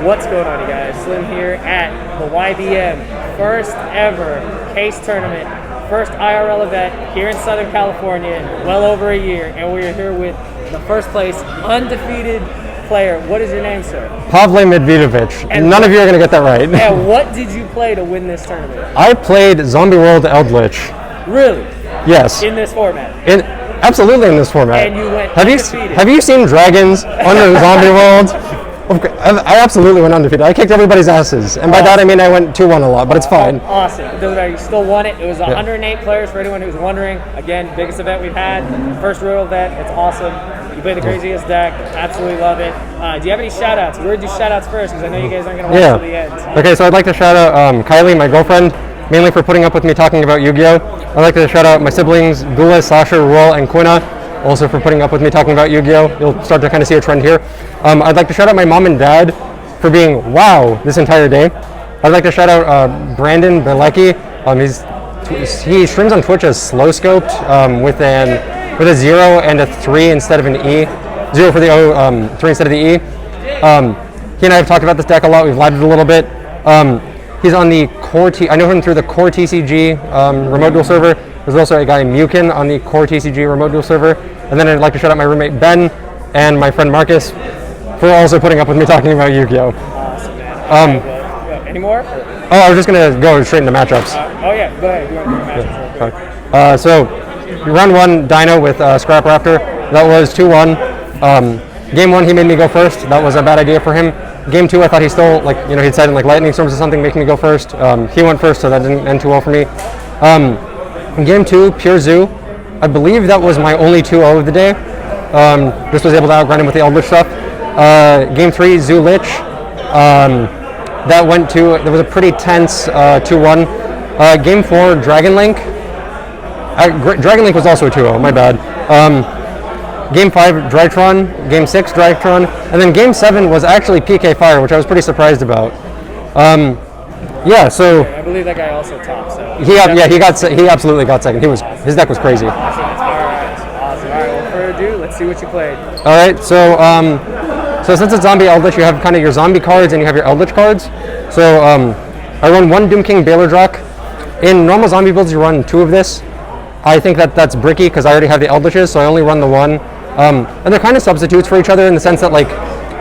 What's going on, you guys? Slim here at the YBM first ever case tournament, first IRL event here in Southern California in well over a year, and we are here with the first place undefeated player. What is your name, sir? Pavle Medvidovic. And none of you are going to get that right. And what did you play to win this tournament? I played Zombie World Eldlich. Really? Yes. In this format? Absolutely in this format. And you went undefeated. Have you seen Dragons under Zombie World? I absolutely went undefeated. I kicked everybody's asses. And by that I mean I went 2-1 a lot, but it's fine. Awesome. It doesn't matter. You still won it. It was 108 players for anyone who's wondering. Again, biggest event we've had. First Royal event. It's awesome. You play the craziest deck. Absolutely love it. Do you have any shout-outs? We're going to do shout-outs first because I know you guys aren't going to watch till the end. Okay, so I'd like to shout out Kylie, my girlfriend, mainly for putting up with me talking about Yugioh. I'd like to shout out my siblings, Gula, Sasha, Ruel, and Quina, also for putting up with me talking about Yugioh. You'll start to kind of see a trend here. I'd like to shout out my mom and dad for being wow this entire day. I'd like to shout out Brandon Belecki. He streams on Twitch as Slow Scoped with a 0 and a 3 instead of an E. 0 for the O, 3 instead of the E. He and I have talked about this deck a lot. We've livened it a little bit. He's on the core I know him through the core TCG remote duel server. There's also a guy Mukin on the core TCG remote duel server. And then I'd like to shout out my roommate Ben and my friend Marcus for also putting up with me talking about Yugioh. Awesome, man. Any more? Oh, I was just going to go straight into matchups. Oh, yeah. Go ahead. You want to do the matchups? So, round 1, Dino with Scrap Raptor. That was 2-1. Game 1, he made me go first. That was a bad idea for him. Game 2, I thought he still, he'd said in lightning storms or something, making me go first. He went first, so that didn't end too well for me. Game 2, Pure Zoo. I believe that was my only 2-0 of the day. This was able to outgrind him with the Eldlich stuff. Game 3, Zoo Lich. That went to, there was a pretty tense 2-1. Game 4, Dragon Link. Dragon Link was also a 2-0, my bad. Game 5, Drytron. Game 6, Drytron. And then Game 7 was actually PK Fire, which I was pretty surprised about. So I believe that guy also topped. So he absolutely got second. His deck was crazy. Awesome. All right, well, further ado, let's see what you played. All right, so since it's Zombie Eldlich, you have kind of your zombie cards and you have your Eldlich cards. So I run 1 Doom King Baylor Drock. In normal zombie builds, you run 2 of this. I think that's bricky because I already have the Eldliches, so I only run the 1. And they're kind of substitutes for each other in the sense that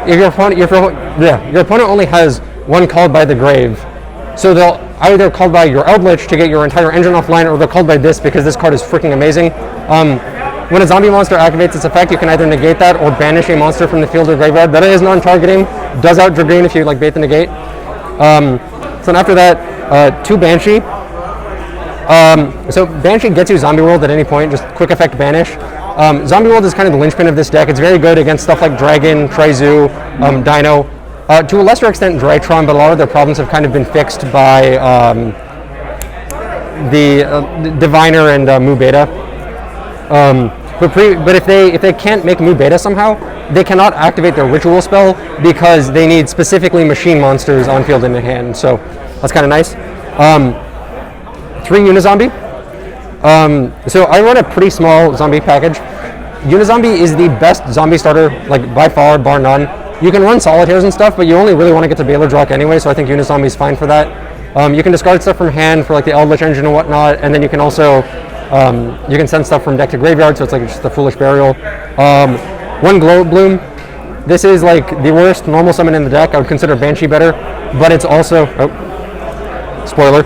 if your opponent only has 1 called by the grave, so they'll either call by your Eldlich to get your entire engine offline, or they'll call by this because this card is freaking amazing. When a zombie monster activates its effect, you can either negate that or banish a monster from the field or graveyard. That is non-targeting, does out Dragoon if you bait the negate. So after that, 2 Banshee. So Banshee gets you Zombie World at any point, just quick effect banish. Zombie World is kind of the linchpin of this deck. It's very good against stuff like Dragon, Tri-Zoo, Dino. To a lesser extent Drytron, but a lot of their problems have kind of been fixed by the Diviner and Mu Beta. But if they can't make Mu Beta somehow, they cannot activate their Ritual spell because they need specifically machine monsters on field in their hand. So that's kind of nice. 3 Unizombie. So I run a pretty small zombie package. Unizombie is the best zombie starter, by far, bar none. You can run solitaires and stuff, but you only really want to get to Baylor Drock anyway, so I think Unizombie is fine for that. You can discard stuff from hand for the Eldlich engine and whatnot, and then you can also you can send stuff from deck to graveyard, so it's just a Foolish Burial. 1 Glow Bloom. This is the worst normal summon in the deck. I would consider Banshee better, but it's also spoiler.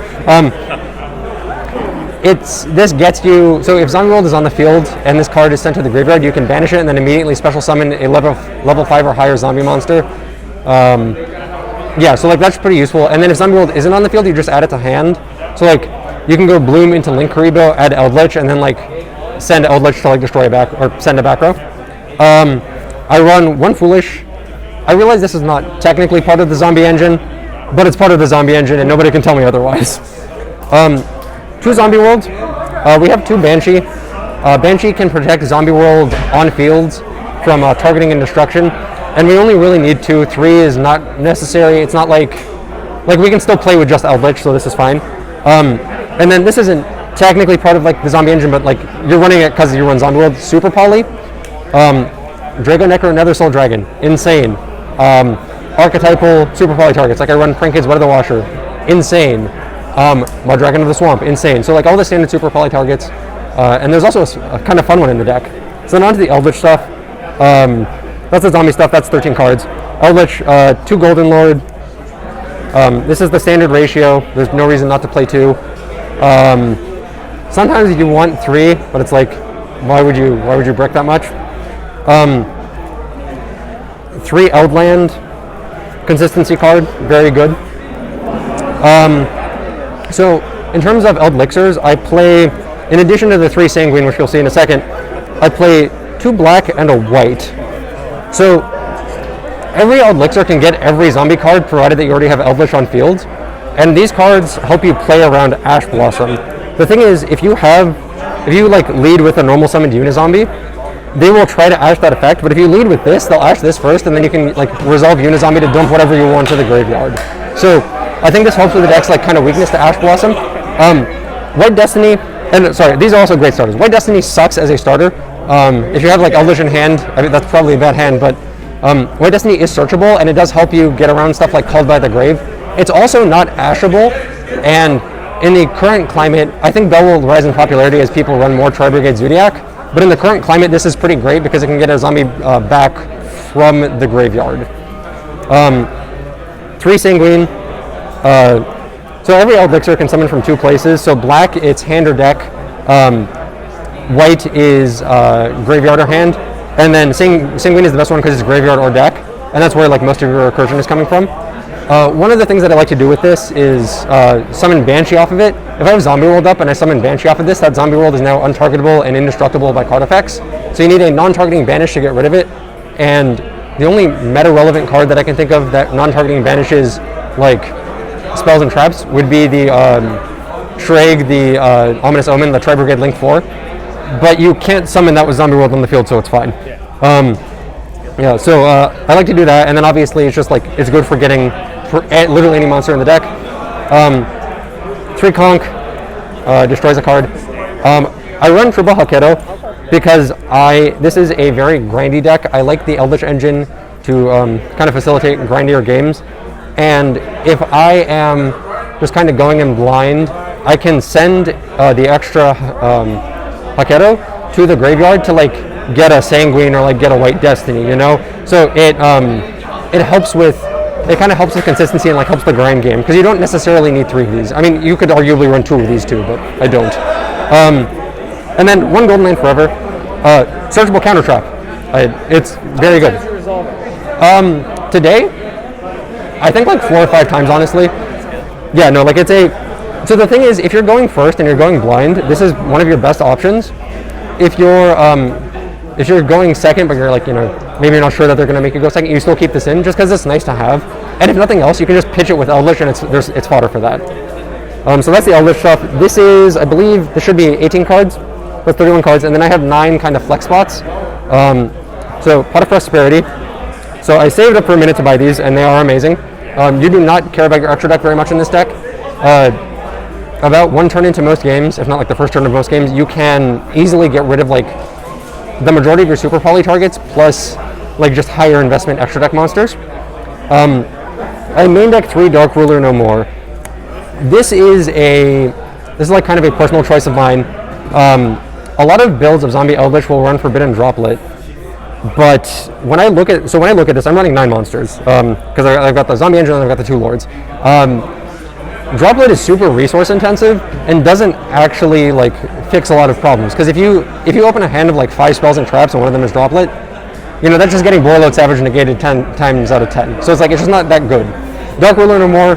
This gets you, so if Zombie World is on the field and this card is sent to the graveyard, you can banish it and then immediately special summon a level 5 or higher zombie monster. So that's pretty useful. And then if Zombie World isn't on the field, you just add it to hand. So you can go Bloom into Link Karibo, add Eldlich, and then send Eldlich to destroy a back or send a back row. I run 1 Foolish. I realize this is not technically part of the zombie engine, but it's part of the zombie engine and nobody can tell me otherwise. 2 Zombie World. We have 2 Banshee. Banshee can protect Zombie World on fields from targeting and destruction, and we only really need 2. 3 is not necessary. It's not we can still play with just Eldlich, so this is fine. And then this isn't technically part of the zombie engine, but you're running it because you run Zombie World. Super Poly. Drago Necro, Nether Soul Dragon, insane. archetypal super poly targets. Like I run Prank Kids Wet of the Washer, insane. Mud Dragon of the Swamp, insane. So like all the standard super poly targets, and there's also a kind of fun one in the deck. So then on to the Eldlich stuff. That's the zombie stuff. That's 13 cards. Eldlich, 2 Golden Lord. This is the standard ratio. There's no reason not to play 2. Sometimes you want 3, but it's like, why would you brick that much? 3 Eldland, consistency card, very good. So in terms of Eldlixirs, I play, in addition to the 3 Sanguine, which you'll see in a second, I play 2 black and a white. So every Eldlixir can get every zombie card provided that you already have Eldlich on field, and these cards help you play around Ash Blossom. The thing is, if you like lead with a normal summoned Unizombie, they will try to Ash that effect, but if you lead with this, they'll Ash this first, and then you can like resolve Unizombie to dump whatever you want to the graveyard. So I think this helps with the deck's like kind of weakness to Ash Blossom. White Destiny, and sorry, these are also great starters. White Destiny sucks as a starter. If you have like Eldlich in hand, I mean that's probably a bad hand, but White Destiny is searchable, and it does help you get around stuff like Called by the Grave. It's also not ashable, and in the current climate, I think Bell will rise in popularity as people run more Tri-Brigade Zodiac, but in the current climate, this is pretty great because it can get a zombie back from the graveyard. 3 Sanguine. So every Eldlixir can summon from 2 places. So black, it's hand or deck. White is graveyard or hand. And then Sanguine is the best one because it's graveyard or deck. And that's where like most of your recursion is coming from. One of the things that I like to do with this is summon Banshee off of it. If I have Zombie World up and I summon Banshee off of this, that Zombie World is now untargetable and indestructible by card effects. So you need a non-targeting Banish to get rid of it. And the only meta-relevant card that I can think of that non-targeting banishes like spells and traps would be the Shreg, the Ominous Omen, the Tri-Brigade Link 4. But you can't summon that with Zombie World on the field, so it's fine. Yeah, so I like to do that, and then obviously it's just like, it's good for getting literally any monster in the deck. 3 Conk, destroys a card. I run triple Haketo because this is a very grindy deck. I like the Eldlich engine to kind of facilitate grindier games. And if I am just kind of going in blind, I can send the extra Haketo to the graveyard to like get a Sanguine or like get a White Destiny, you know? So it helps with, it kind of helps with consistency and like helps the grind game because you don't necessarily need 3 of these. I mean, you could arguably run 2 of these too, but I don't. And then 1 Golden Land Forever, searchable counter trap. It's very good. Today, I think like 4 or 5 times, honestly. Yeah, no, like it's a. So the thing is, if you're going first and you're going blind, this is one of your best options. If you're going second, but you're like, you know, maybe you're not sure that they're going to make you go second, you still keep this in just because it's nice to have. And if nothing else, you can just pitch it with Eldlich, and it's fodder for that. So that's the Eldlich stuff. This is, I believe, this should be 18 cards. That's 31 cards, and then I have 9 kind of flex spots. So Pot of Prosperity. So I saved up for a minute to buy these, and they are amazing. You do not care about your extra deck very much in this deck. About 1 turn into most games, if not like the first turn of most games, you can easily get rid of like the majority of your super poly targets plus like just higher investment extra deck monsters. I main deck 3 Dark Ruler No More. This is like kind of a personal choice of mine. A lot of builds of Zombie Eldlich will run Forbidden Droplet, but when I look at this, I'm running 9 monsters because I've got the Zombie Engine and I've got the 2 Lords. Droplet is super resource intensive and doesn't actually like fix a lot of problems because if you open a hand of like 5 spells and traps and one of them is Droplet, you know, that's just getting Boreload Savage negated 10 times out of 10. So it's like, it's just not that good. Dark Ruler No More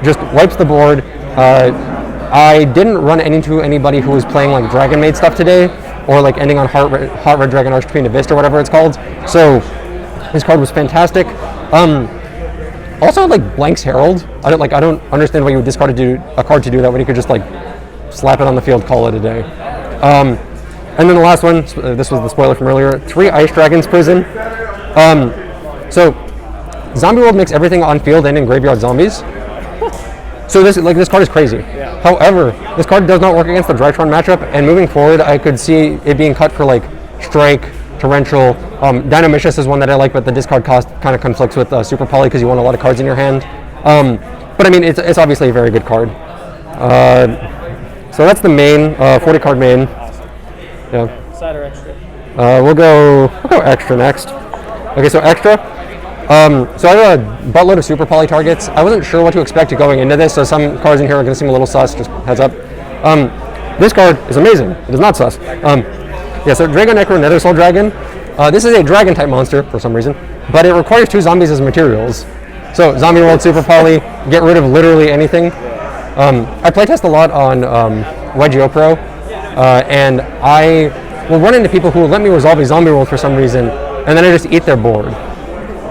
just wipes the board. I didn't run into anybody who was playing like Dragon Maid stuff today, or like ending on Hot Red Dragon Archfiend Abyss or whatever it's called. So this card was fantastic. Also, like Blank's Herald. I don't understand why you would discard a card to do that when you could just like slap it on the field, call it a day. And then the last one, this was the spoiler from earlier, 3 Ice Dragons Prison. So Zombie World makes everything on field and in graveyard zombies. So this card is crazy. Yeah. However, this card does not work against the Drytron matchup, and moving forward, I could see it being cut for like Strike, Torrential. Dynamicious is one that I like, but the discard cost kind of conflicts with Super Poly because you want a lot of cards in your hand. But I mean, it's obviously a very good card. So that's the main, 40 card main. Yeah. Side or extra? We'll go extra next. Okay, so extra. So I have a buttload of Super Poly targets. I wasn't sure what to expect going into this, so some cards in here are going to seem a little sus, just heads up. This card is amazing. It is not sus. Yeah, so Dragon Necro Nether Soul Dragon. This is a dragon type monster for some reason, but it requires 2 zombies as materials. So Zombie World Super Poly, get rid of literally anything. I playtest a lot on Yugioh Pro, and I will run into people who will let me resolve a Zombie World for some reason, and then I just eat their board.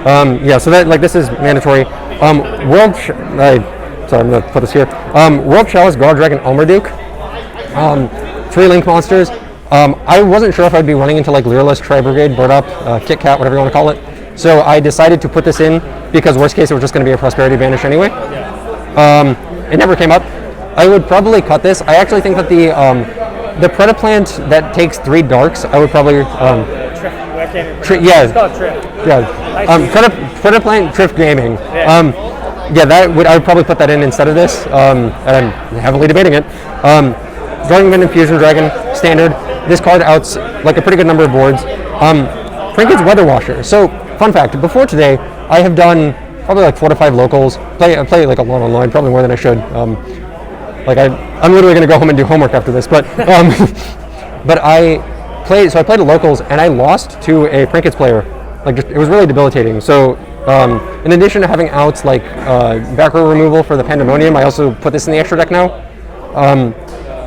Yeah, so that this is mandatory. Sorry, I'm gonna put this here. World Chalice Guard Dragon Elmerduke. 3 link monsters. I wasn't sure if I'd be running into Leerless, Tri-Brigade, Bird Up, Kit Kat, whatever you want to call it. So I decided to put this in because worst case it was just going to be a Prosperity Banish anyway. It never came up. I would probably cut this. I actually think that the Predaplant that takes 3 darks, I would probably It's called Trip. Yeah. Predaplant Trift Gaming. Yeah, I would probably put that in instead of this. And I'm heavily debating it. Guardian Infusion Dragon, standard. This card outs a pretty good number of boards. Trinket's Weather Washer. So, fun fact, before today, I have done probably 4 to 5 locals. I play a lot online, probably more than I should. I'm literally going to go home and do homework after this, but but I played a locals and I lost to a Trinket's player. It was really debilitating. So, in addition to having outs back row removal for the Pandemonium, I also put this in the extra deck now.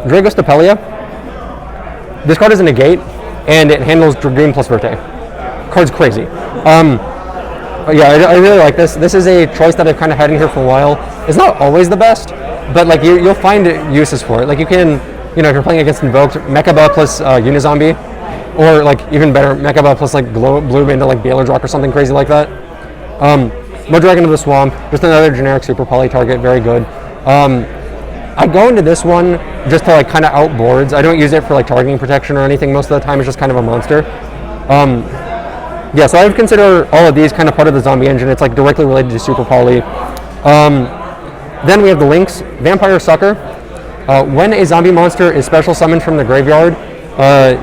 Dragos Tapelia. This card is a negate, and it handles Dragoon plus Verte. Card's crazy. Yeah, I really like this. This is a choice that I've kind of had in here for a while. It's not always the best, but you'll find uses for it. You can, if you're playing against Invoked, Mechaba plus Unizombie, or even better, Mechaba plus Bloom into Baylor Drock or something crazy like that. Modragon of the Swamp, just another generic Super Poly target, very good. I go into this one just to kind of out boards. I don't use it for targeting protection or anything. Most of the time it's just kind of a monster. Yeah, so I would consider all of these kind of part of the zombie engine. It's directly related to Super Poly. Then we have the links. Vampire Sucker. When a zombie monster is special summoned from the graveyard,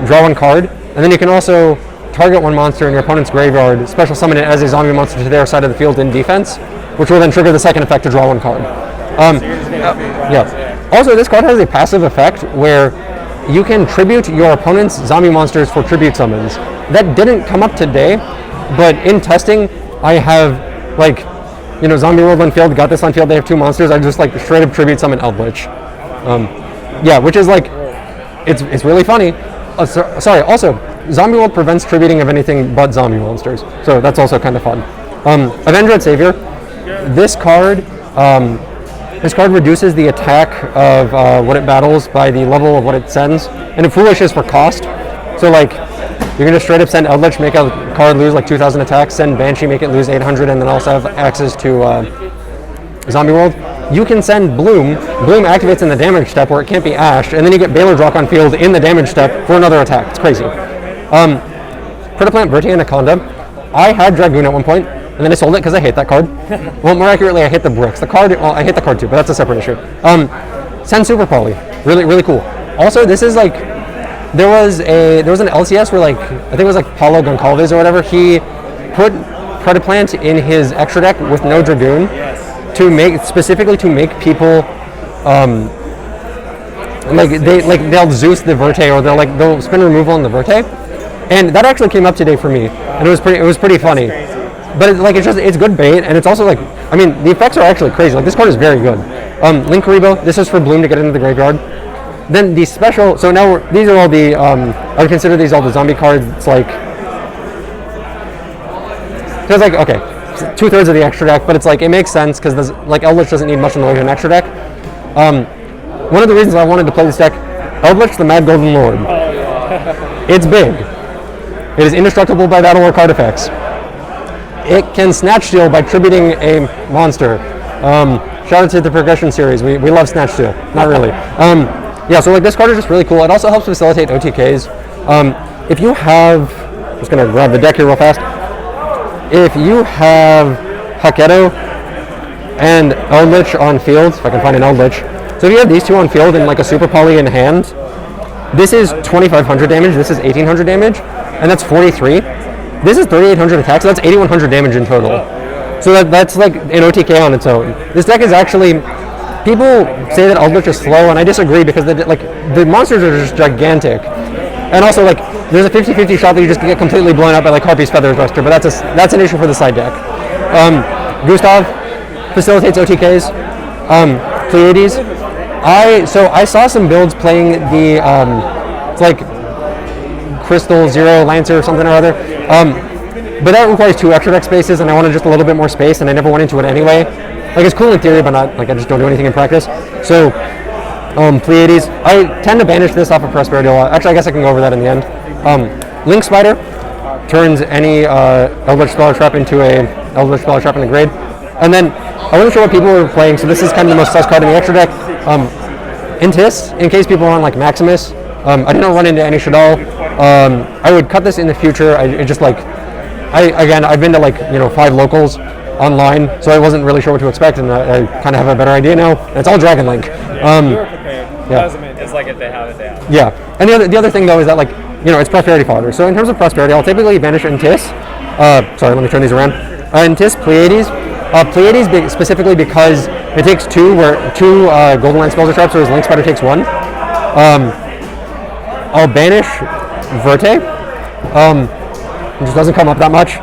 draw 1 card, and then you can also target 1 monster in your opponent's graveyard, special summon it as a zombie monster to their side of the field in defense, which will then trigger the second effect to draw 1 card. Yeah. Also, this card has a passive effect where you can tribute your opponent's zombie monsters for tribute summons. That didn't come up today, but in testing, I have Zombie World on field, got this on field, they have 2 monsters, I just straight up tribute summon Eldlich. Yeah, which is it's really funny. Sorry, also, Zombie World prevents tributing of anything but zombie monsters, so that's also kind of fun. Avenged Savior. This card reduces the attack of what it battles by the level of what it sends, and it Foolish is for cost. So you're gonna straight up send Eldlich, make a card lose 2,000 attacks, send Banshee, make it lose 800, and then also have access to Zombie World. You can send Bloom. Bloom activates in the damage step where it can't be ashed, and then you get Baylor Drock on field in the damage step for another attack. It's crazy. Predaplant Verte Anaconda. I had Dragoon at one point, and then I sold it because I hate that card. Well, more accurately, I hate the bricks. The card, well, I hate the card too, but that's a separate issue. Send Super Poly. Really, really cool. Also, this is there was an LCS where I think it was Paulo Goncalves or whatever. He put Predaplant in his extra deck with no Dragoon specifically to make people they'll Zeus the Verte, or they'll spin removal on the Verte, and that actually came up today for me, and it was pretty funny. But it's good bait, and it's also the effects are actually crazy. This card is very good. Link Karibo. This is for Bloom to get into the graveyard. Then the special. So now these are all the. I would consider these all the zombie cards. It's okay, 2/3 of the extra deck, but it makes sense because Eldlich doesn't need much in the way of an extra deck. One of the reasons I wanted to play this deck, Eldlich, the Mad Golden Lord. It's big. It is indestructible by battle or card effects. It can Snatch Steal by tributing a monster. Shout out to the Progression series. We love Snatch Steal. Not really. Yeah, so this card is just really cool. It also helps facilitate OTKs. If you have Just gonna grab the deck here real fast. If you have Haketo and Eldlich on field, if I can find an Eldlich. So if you have these two on field and like a Super Poly in hand, this is 2,500 damage, this is 1,800 damage, and that's 43. This is 3,800 attack, so that's 8,100 damage in total. So that's like an OTK on its own. This deck is actually, people say that Eldlich is slow, and I disagree because the monsters are just gigantic. And also like, there's a 50-50 shot that you just get completely blown up by like Harpy's Feather Thruster, but that's an issue for the side deck. Gustav facilitates OTKs. Pleiades. I saw some builds playing the it's like Crystal Zero Lancer or something or other. But that requires 2 extra deck spaces, and I wanted just a little bit more space, and I never went into it anyway. Like, it's cool in theory, but not like I just don't do anything in practice. So Pleiades. I tend to banish this off of Prosperity a lot. Actually, I guess I can go over that in the end. Link Spider turns any Eldritch Spell Trap into a Eldritch Spell Trap in a grade. And then I wasn't sure what people were playing, so this is kind of the most sus card in the extra deck. Intis, in case people are on like Maximus. I didn't run into any Shadal. I would cut this in the future. I've been to like 5 locals online, so I wasn't really sure what to expect, and I kind of have a better idea now. And it's all Dragon Link. You're prepared. Yeah. Doesn't mean it's like if they have it, they have it. Yeah, and the other thing though is that like it's Prosperity fodder. So in terms of Prosperity, I'll typically banish Intis. Sorry, let me turn these around. Intis, Pleiades. Pleiades specifically because it takes 2 Golden Line spells or traps, whereas Link Spider takes 1. I'll banish Verte. It just doesn't come up that much,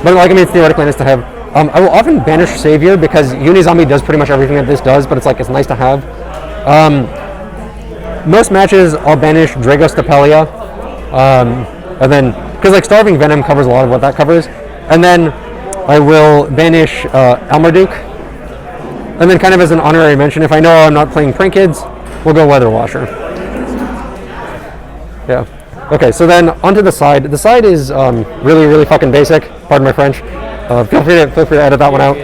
but like it's theoretically nice to have. I will often banish Savior because Unizombie does pretty much everything that this does, but it's nice to have. Most matches I'll banish Drago Stapelia, and then because like Starving Venom covers a lot of what that covers, and then I will banish Elmarduke, and then kind of as an honorary mention, if I know I'm not playing Prank Kids, we'll go Weather Washer. Yeah. Okay, so then onto the side. The side is really, really fucking basic. Pardon my French. Feel free to edit that one out.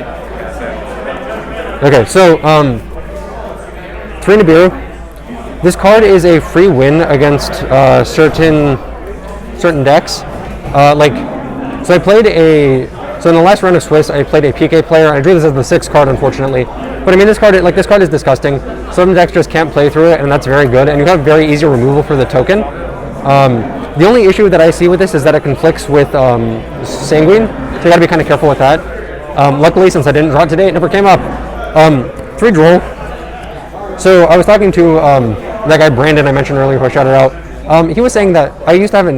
Okay, so 3 Nibiru. This card is a free win against certain decks. So in the last round of Swiss, I played a PK player. I drew this as the 6th card, unfortunately. But I mean, this card is disgusting. Some decks just can't play through it, and that's very good. And you have very easy removal for the token. The only issue that I see with this is that it conflicts with Sanguine, so you gotta be kind of careful with that. Luckily, since I didn't draw it today, it never came up. 3 Droll. So I was talking to that guy Brandon I mentioned earlier, who I shouted out. He was saying that I used to have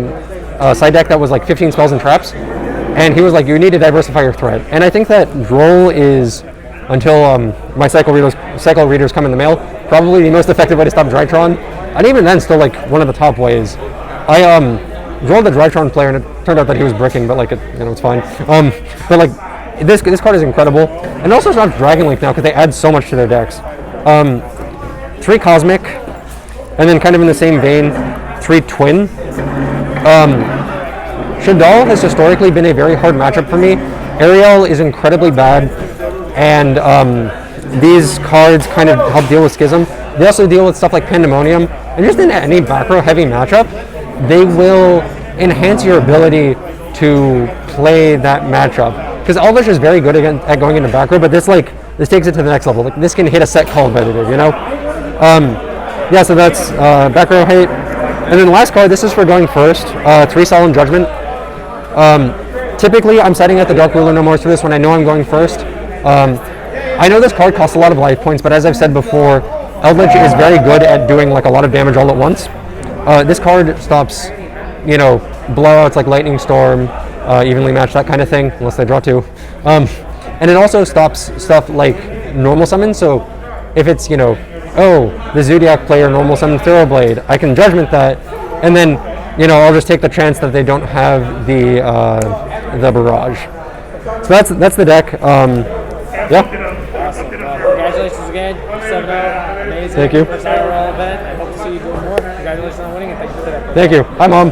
a side deck that was like 15 spells and traps, and he was like, you need to diversify your threat. And I think that Droll is, until my cycle readers come in the mail, probably the most effective way to stop Drytron. And even then, still like one of the top ways. I rolled the Drytron player, and it turned out that he was bricking, but like it's fine. But like this card is incredible, and also it's not Dragon Link now because they add so much to their decks. 3 Cosmic, and then kind of in the same vein, 3 Twin. Shadal has historically been a very hard matchup for me. Ariel is incredibly bad, and these cards kind of help deal with Schism. They also deal with stuff like Pandemonium, and just in any back row heavy matchup, they will enhance your ability to play that matchup. Because Eldlich is very good at going into back row, but this takes it to the next level. Like this can hit a set call competitive, Yeah, so that's back row hate. And then the last card, this is for going first. 3 Solemn Judgment. Typically, I'm setting at the Dark Ruler no more for this when I know I'm going first. I know this card costs a lot of life points, but as I've said before, Eldlich is very good at doing like a lot of damage all at once. This card stops, blowouts like Lightning Storm, evenly matched, that kind of thing, unless they draw 2. And it also stops stuff like normal summon. So if it's, the Zodiac player normal summon Thoroughblade, I can Judgment that, and then, I'll just take the chance that they don't have the Barrage. So that's the deck. Yeah. Awesome. Congratulations again. 7-0. Amazing. Thank you. First IRL event. I hope to see you doing more. Congratulations on winning, and thank you for that. Thank you. Hi, Mom.